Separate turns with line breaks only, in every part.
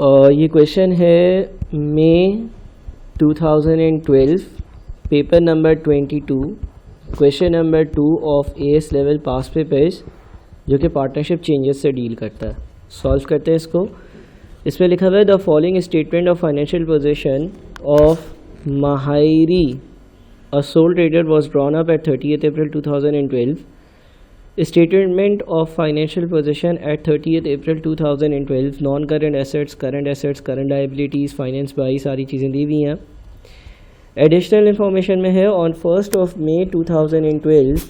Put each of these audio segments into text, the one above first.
ये क्वेश्चन है मई 2012, paper number 22, question number 2 of AS level pass papers, जो कि पार्टनरशिप चेंजेस से डील करता है। सॉल्व करते हैं इसको। इसमें लिखा हुआ है the following statement of financial position of महाइरी a sole trader was drawn up at 30th April 2012। Statement of financial position at 30th April 2012, non current assets, current liabilities, finance by, सारी चीज़ें दी हुई हैं। एडिशनल इन्फॉर्मेशन में है on 1st of May 2012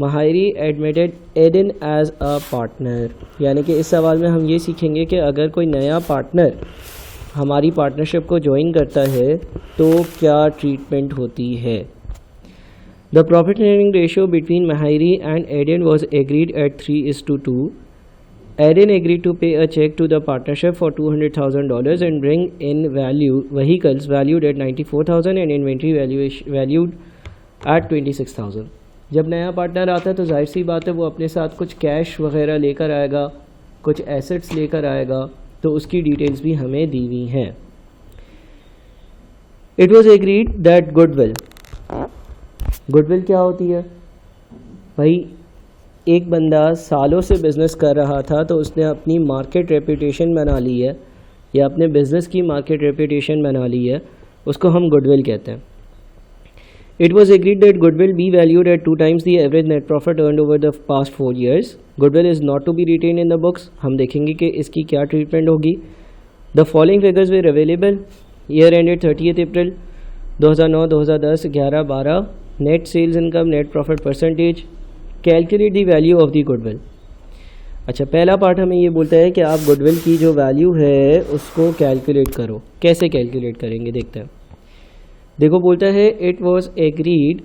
महाइरी admitted Aidan as a partner. यानी कि इस सवाल में हम ये सीखेंगे कि अगर कोई नया पार्टनर हमारी पार्टनरशिप को ज्वाइन करता है तो क्या ट्रीटमेंट होती है। The profit sharing ratio between Mahiri and Eden was agreed at 3:2. Eden agreed to pay a check to the partnership for $200,000 and bring in vehicles valued at $94,000 and inventory valued at $26,000. जब नया partner आता है तो जाहिर सी बात है वो अपने साथ कुछ कैश वगैरह लेकर आएगा, कुछ एसेट्स लेकर आएगा, तो उसकी डिटेल्स भी हमें दी हुई हैं। It was agreed that goodwill क्या होती है भाई? एक बंदा सालों से बिज़नेस कर रहा था तो उसने अपनी मार्केट रेपुटेशन बना ली है या अपने बिज़नेस की मार्केट रेपुटेशन बना ली है, उसको हम गुडविल कहते हैं। It was agreed that goodwill be valued at 2 times the average net profit earned over the past 4 years। Goodwill is not to be written in the books. हम देखेंगे कि इसकी क्या ट्रीटमेंट होगी। The following figures were available. Year ended 30th April 2009, 2010, 11, 12। Net sales income, net profit percentage, calculate the value of the goodwill. अच्छा, पहला part हमें ये बोलता है कि आप गुडविल की जो वैल्यू है उसको कैलकुलेट करो। कैसे कैलकुलेट करेंगे देखते हैं। देखो, बोलता है it was agreed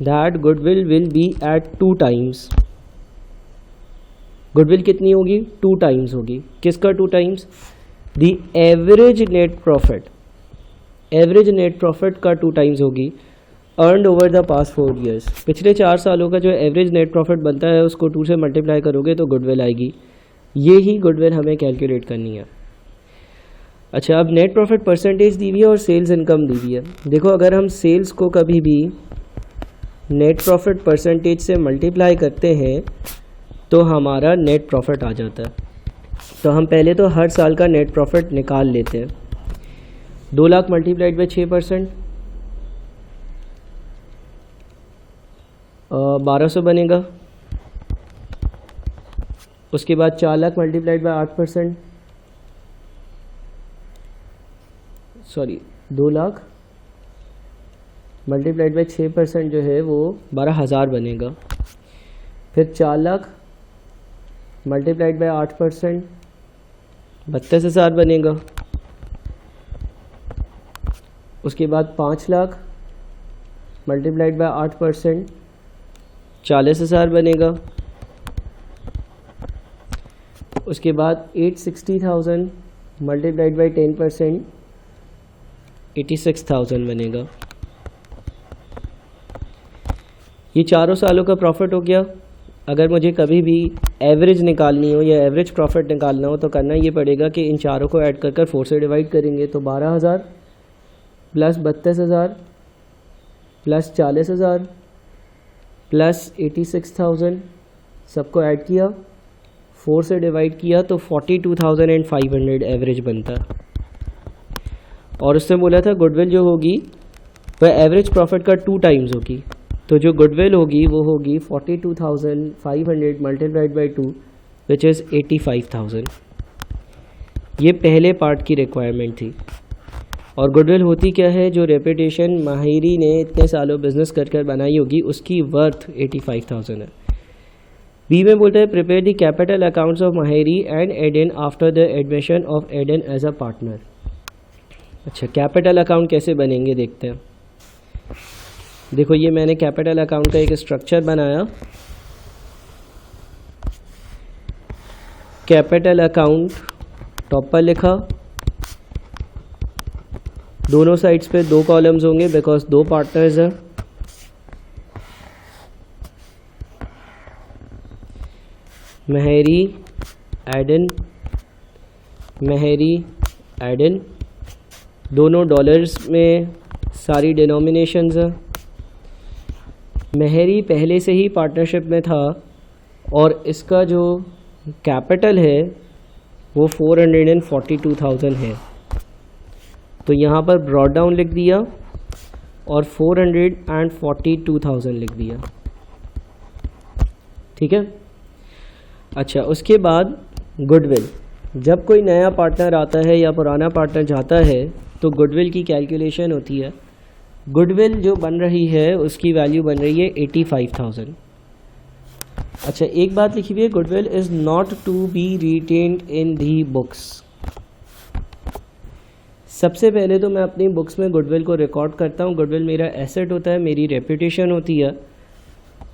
that goodwill will be at 2 times। Goodwill कितनी होगी? 2 times होगी। किसका 2 times? The average net profit. Average net profit का 2 times होगी earned over the past 4 years। पिछले 4 सालों का जो एवरेज नेट प्रॉफिट बनता है उसको 2 से मल्टीप्लाई करोगे तो गुडविल आएगी। ये ही गुडविल हमें कैलकुलेट करनी है। अच्छा, अब नेट प्रॉफिट परसेंटेज दी हुई है और सेल्स इनकम दी हुई है। देखो, अगर हम सेल्स को कभी भी नेट प्रॉफिट परसेंटेज से मल्टीप्लाई करते हैं तो हमारा नेट प्रॉफिट आ जाता है। तो हम पहले तो हर साल का नेट प्रॉफिट निकाल लेते हैं। 2 लाख मल्टीप्लाइड बाई 6%, 1200 बनेगा। उसके बाद 4 lakh multiplied by 8%, 2 lakh multiplied by 6% जो है वो 12,000 बनेगा। फिर 4 लाख मल्टीप्लाइड बाई 8% 32,000 बनेगा। उसके बाद 5 लाख मल्टीप्लाइड बाई 8% 40,000 बनेगा। उसके बाद 860,000 मल्टीप्लाइड बाई 10% 86,000 बनेगा। ये चारों सालों का प्रॉफिट हो गया। अगर मुझे कभी भी एवरेज निकालनी हो या एवरेज प्रॉफिट निकालना हो तो करना ये पड़ेगा कि इन चारों को ऐड कर 4 से डिवाइड करेंगे तो 12,000 प्लस 32,000 प्लस 40,000 प्लस 86,000 सबको ऐड किया, 4 से डिवाइड किया तो 42,500 एवरेज बनता है। और उससे बोला था गुडविल जो होगी वह एवरेज प्रॉफिट का 2 times होगी। तो जो गुडविल होगी वो होगी 42,500 मल्टीप्लाइड बाई 2 विच इज़ 85,000। ये पहले पार्ट की रिक्वायरमेंट थी। और गुडविल होती क्या है? जो रेपुटेशन माहिरी ने इतने सालों बिजनेस कर बनाई होगी उसकी वर्थ 85,000 है। बी में बोलता है prepare the capital accounts of माहिरी and Aidan after the admission of Aidan as a partner. अच्छा, कैपिटल अकाउंट कैसे बनेंगे देखते हैं। देखो, ये मैंने कैपिटल अकाउंट का एक स्ट्रक्चर बनाया। कैपिटल अकाउंट टॉप पर लिखा, दोनों साइड्स पे 2 कॉलम्स होंगे बिकॉज 2 पार्टनर्स हैं। महरी एडन, महरी एड इन, दोनों डॉलर्स में सारी डिनोमिनेशंस हैं। मेहरी पहले से ही पार्टनरशिप में था और इसका जो कैपिटल है वो 442,000 है, तो यहाँ पर ब्रॉड डाउन लिख दिया और 442,000 लिख दिया। ठीक है। अच्छा, उसके बाद गुडविल, जब कोई नया पार्टनर आता है या पुराना पार्टनर जाता है तो गुडविल की कैलकुलेशन होती है। गुडविल जो बन रही है उसकी वैल्यू बन रही है 85,000। अच्छा, एक बात लिखी हुई है, goodwill is not to be retained in the books. सबसे पहले तो मैं अपनी बुक्स में गुडविल को रिकॉर्ड करता हूँ। गुडविल मेरा एसेट होता है, मेरी रेपुटेशन होती है।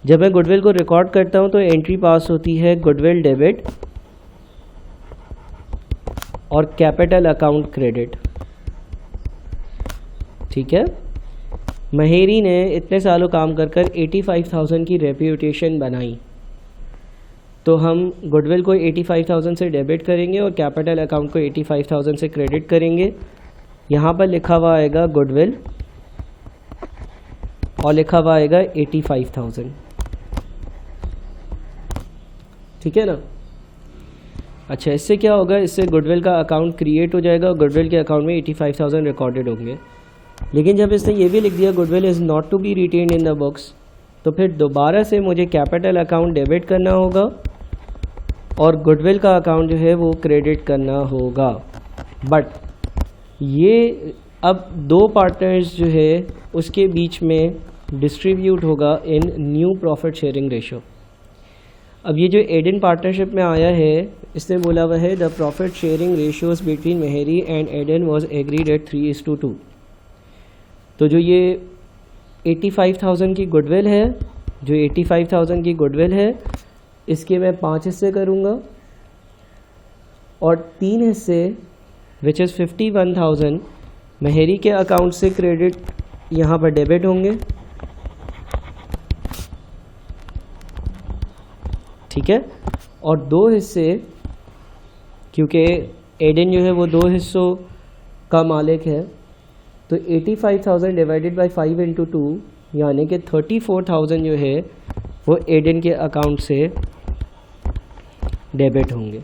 जब मैं गुडविल को रिकॉर्ड करता हूँ तो एंट्री पास होती है गुडविल डेबिट और कैपिटल अकाउंट क्रेडिट। ठीक है। महेरी ने इतने सालों काम कर 85,000 की रेप्यूटेशन बनाई, तो हम गुडविल को 85,000 से डेबिट करेंगे और कैपिटल अकाउंट को 85,000 से क्रेडिट करेंगे। यहाँ पर लिखा हुआ आएगा गुडविल और लिखा हुआ आएगा 85,000। ठीक है ना। अच्छा, इससे क्या होगा, इससे गुडविल का अकाउंट क्रिएट हो जाएगा और गुडविल के अकाउंट में 85,000 रिकॉर्डेड होंगे। लेकिन जब इसने ये भी लिख दिया goodwill is not to be retained in the books, तो फिर दोबारा से मुझे कैपिटल अकाउंट डेबिट करना होगा और गुडविल का अकाउंट जो है वो क्रेडिट करना होगा। बट ये अब दो पार्टनर्स जो है उसके बीच में डिस्ट्रीब्यूट होगा इन न्यू प्रॉफिट शेयरिंग रेशो। अब ये जो एडन पार्टनरशिप में आया है, इसने बोला हुआ है the profit sharing ratios between मेहरी and Aidan was agreed at 3:2। तो जो ये 85,000 की गुडविल है, जो 85,000 की गुडविल है, इसके मैं 5 हिस्से करूँगा और 3 हिस्से विच इज़ 51,000 मेहरी के अकाउंट से क्रेडिट यहाँ पर डेबिट होंगे। ठीक है। और 2 हिस्से, क्योंकि एडन जो है वो 2 हिस्सों का मालिक है, तो 85,000 डिवाइडेड बाई 5 इंटू 2 यानी कि 34,000 जो है वो एडन के अकाउंट से डेबिट होंगे।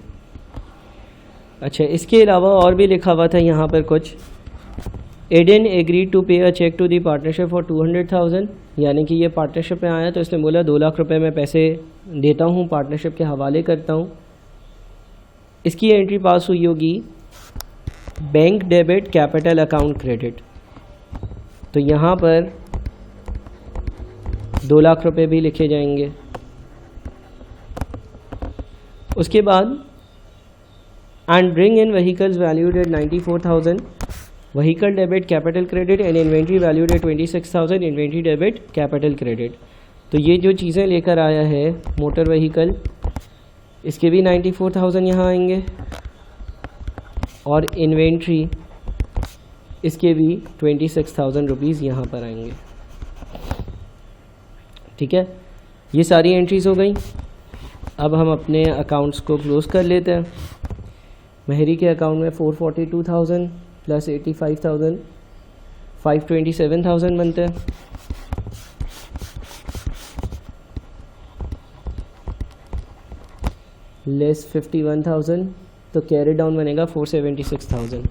अच्छा, इसके अलावा और भी लिखा हुआ था यहाँ पर कुछ, Aiden agreed to pay a cheque to the partnership for 200,000, यानी कि ये पार्टनरशिप में आया तो इसने बोला 2 लाख रुपए मैं पैसे देता हूँ, पार्टनरशिप के हवाले करता हूँ। इसकी एंट्री पास हुई होगी bank debit capital account credit, तो यहाँ पर 2 लाख रुपए भी लिखे जाएंगे। उसके बाद and bring in vehicles valued at 94,000, vehicle debit capital credit and inventory valued at 26,000, inventory debit capital credit. तो ये जो चीज़ें लेकर आया है मोटर व्हीकल, इसके भी 94,000 यहाँ आएंगे और इन्वेंट्री इसके भी 26,000 रुपीज़ यहाँ पर आएंगे। ठीक है, ये सारी एंट्रीज़ हो गई। अब हम अपने अकाउंट्स को क्लोज़ कर लेते हैं। मेहरी के अकाउंट में 442,000 प्लस 85,000 527,000 बनते हैं। लेस 51,000 तो कैरी डाउन बनेगा 476,000।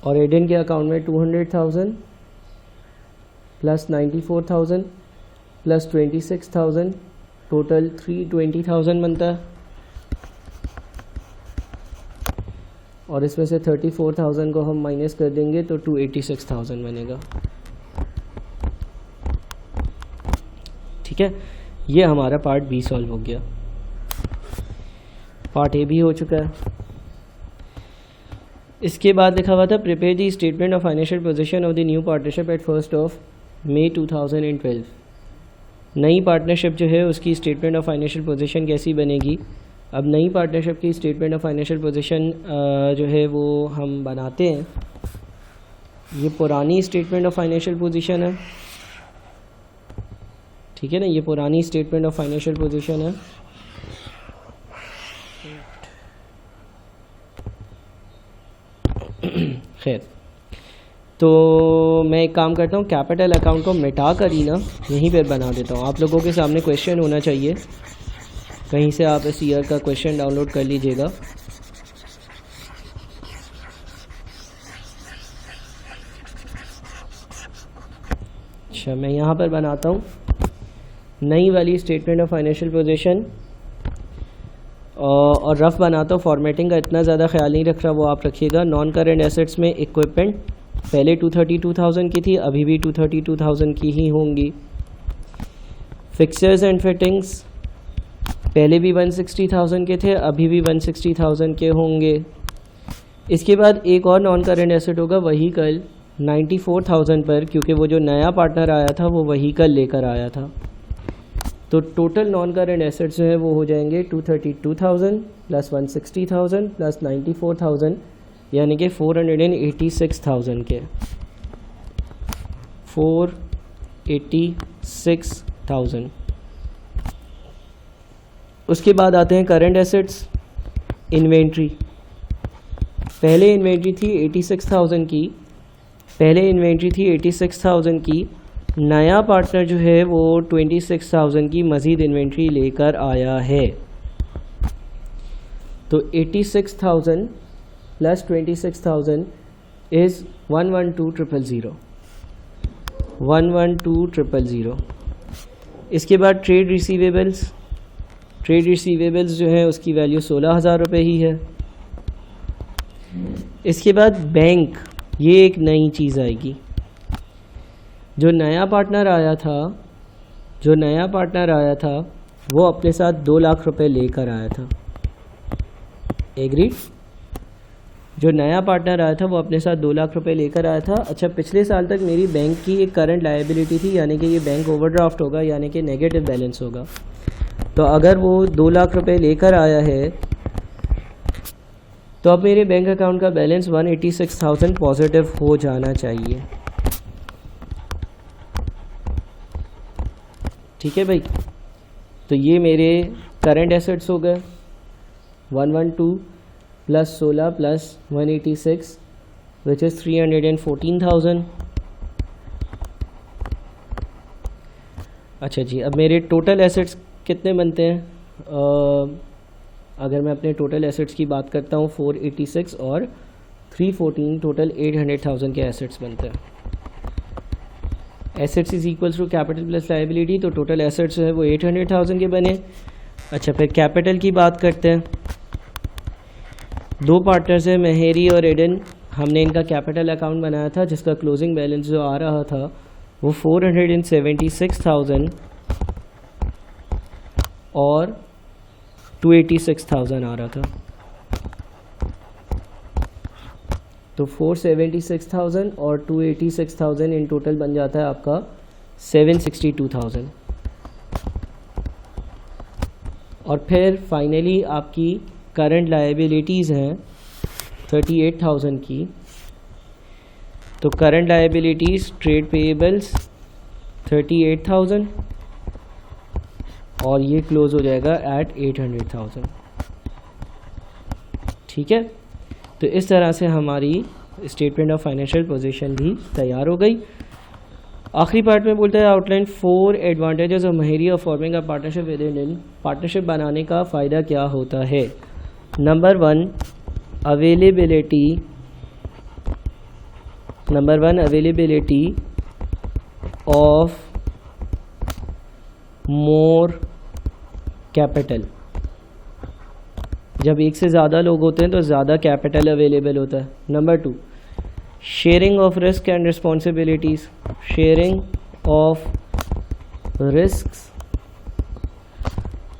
और एडन के अकाउंट में 200,000 प्लस 94,000 प्लस 26,000 टोटल 320,000 बनता है। और इसमें से 34,000 को हम माइनस कर देंगे तो 286,000 बनेगा। ठीक है, ये हमारा पार्ट बी सॉल्व हो गया। पार्ट ए भी हो चुका है। इसके बाद लिखा हुआ था prepare the statement of financial position of the new partnership at 1 मई 2012। नई पार्टनरशिप जो है उसकी स्टेटमेंट ऑफ फाइनेंशियल पोजीशन कैसी बनेगी। अब नई पार्टनरशिप की स्टेटमेंट ऑफ फाइनेंशियल पोजीशन जो है वो हम बनाते हैं। ये पुरानी स्टेटमेंट ऑफ फाइनेंशियल पोजीशन है। ठीक है ना, ये पुरानी स्टेटमेंट ऑफ फाइनेंशियल पोजीशन है। खैर, तो मैं एक काम करता हूँ, कैपिटल अकाउंट को मिटा कर ही ना यहीं पर बना देता हूँ। आप लोगों के सामने क्वेश्चन होना चाहिए, कहीं से आप इस ईयर का क्वेश्चन डाउनलोड कर लीजिएगा। अच्छा, मैं यहाँ पर बनाता हूँ नई वाली स्टेटमेंट ऑफ फाइनेंशियल पोजीशन और रफ बनाता हूँ। फॉर्मेटिंग का इतना ज़्यादा ख्याल नहीं रख रहा, वो आप रखिएगा। नॉन करेंट एसेट्स में इक्विपमेंट पहले 232,000 की थी, अभी भी 232,000 की ही होंगी। फिक्सर्स एंड फिटिंग्स पहले भी 160,000 के थे, अभी भी 160,000 के होंगे। इसके बाद एक और नॉन करेंट एसेट होगा व्हीकल 94,000 पर, क्योंकि वो जो नया पार्टनर आया था वो व्हीकल लेकर आया था। तो टोटल नॉन करेंट एसेट्स जो है वो हो जाएंगे 232,000 प्लस 160,000 प्लस 94,000, यानी कि 486,000 के 486,000। उसके बाद आते हैं करंट एसेट्स। इन्वेंट्री, पहले इन्वेंट्री थी 86,000 की, पहले इन्वेंट्री थी 86,000 की। नया पार्टनर जो है वो 26,000 की मज़ीद इन्वेंट्री लेकर आया है। तो 86,000 प्लस 26,000 इज़ 112,000 112,000। इसके बाद ट्रेड रिसीवेबल्स, ट्रेड रिसीवेबल्स जो है उसकी वैल्यू 16,000 रुपये ही है। इसके बाद बैंक, ये एक नई चीज़ आएगी। जो नया पार्टनर आया था वो अपने साथ 2 लाख रुपए लेकर आया था। एग्रीड? जो नया पार्टनर आया था वो अपने साथ 2 लाख रुपए लेकर आया था। अच्छा, पिछले साल तक मेरी बैंक की एक करंट लायबिलिटी थी, यानी कि ये बैंक ओवरड्राफ्ट होगा, यानी कि नेगेटिव बैलेंस होगा। तो अगर वो 2 लाख रुपए लेकर आया है तो अब मेरे बैंक अकाउंट का बैलेंस 186,000 पॉजिटिव हो जाना चाहिए। ठीक है भाई, तो ये मेरे करंट एसेट्स हो गए 112 प्लस 16 प्लस 186 विच इज़ 314,000। अच्छा जी, अब मेरे टोटल एसेट्स कितने बनते हैं? अगर मैं अपने टोटल एसेट्स की बात करता हूँ 486 और 314, टोटल 800,000 के एसेट्स बनते हैं। Assets is equals to capital plus liability, तो टोटल एसेट्स जो है वो 800,000 के बने। अच्छा, फिर कैपिटल की बात करते हैं। 2 पार्टनर्स हैं, मेहरी और एडन। हमने इनका कैपिटल अकाउंट बनाया था जिसका क्लोजिंग बैलेंस जो आ रहा था वो 476,000 और 286,000 आ रहा था। तो 476,000 और 286,000 इन टोटल बन जाता है आपका 762,000। और फिर फाइनली आपकी करंट लायबिलिटीज़ हैं 38,000 की। तो करंट लायबिलिटीज़ ट्रेड पेएबल्स 38,000 और ये क्लोज हो जाएगा एट 800,000। ठीक है, तो इस तरह से हमारी स्टेटमेंट ऑफ फाइनेंशियल पोजीशन भी तैयार हो गई। आखिरी पार्ट में बोलता है आउटलाइन 4 एडवांटेजेस ऑफ मेहरी of forming a partnership with Indian. Partnership बनाने का फ़ायदा क्या होता है? Number 1 availability of more capital. जब एक से ज़्यादा लोग होते हैं तो ज़्यादा कैपिटल अवेलेबल होता है। Number 2 sharing of risk and responsibilities. Sharing of risks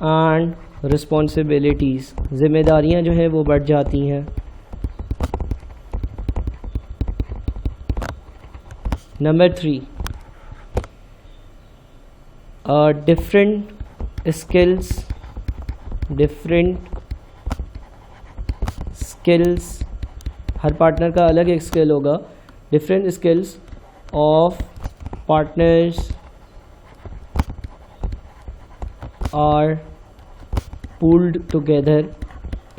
and responsibilities, जिम्मेदारियां जो हैं वो बढ़ जाती हैं। नंबर 3 डिफरेंट स्किल्स, हर पार्टनर का अलग एक स्किल होगा। Different skills of partners are pooled together,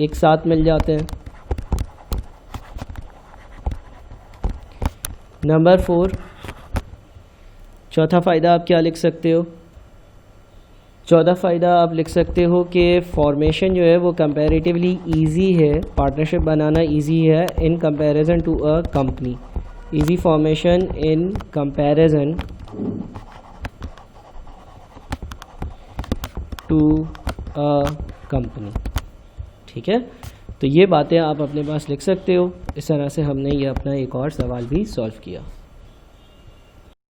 एक साथ मिल जाते हैं। नंबर 4, चौथा फ़ायदा आप क्या लिख सकते हो? चौथा फ़ायदा आप लिख सकते हो कि फॉर्मेशन जो है वो कंपैरेटिवली इजी है, पार्टनरशिप बनाना इजी है in comparison to a company. Easy formation in comparison to a company. ठीक है, तो ये बातें आप अपने पास लिख सकते हो। इस तरह से हमने ये अपना एक और सवाल भी सॉल्व किया।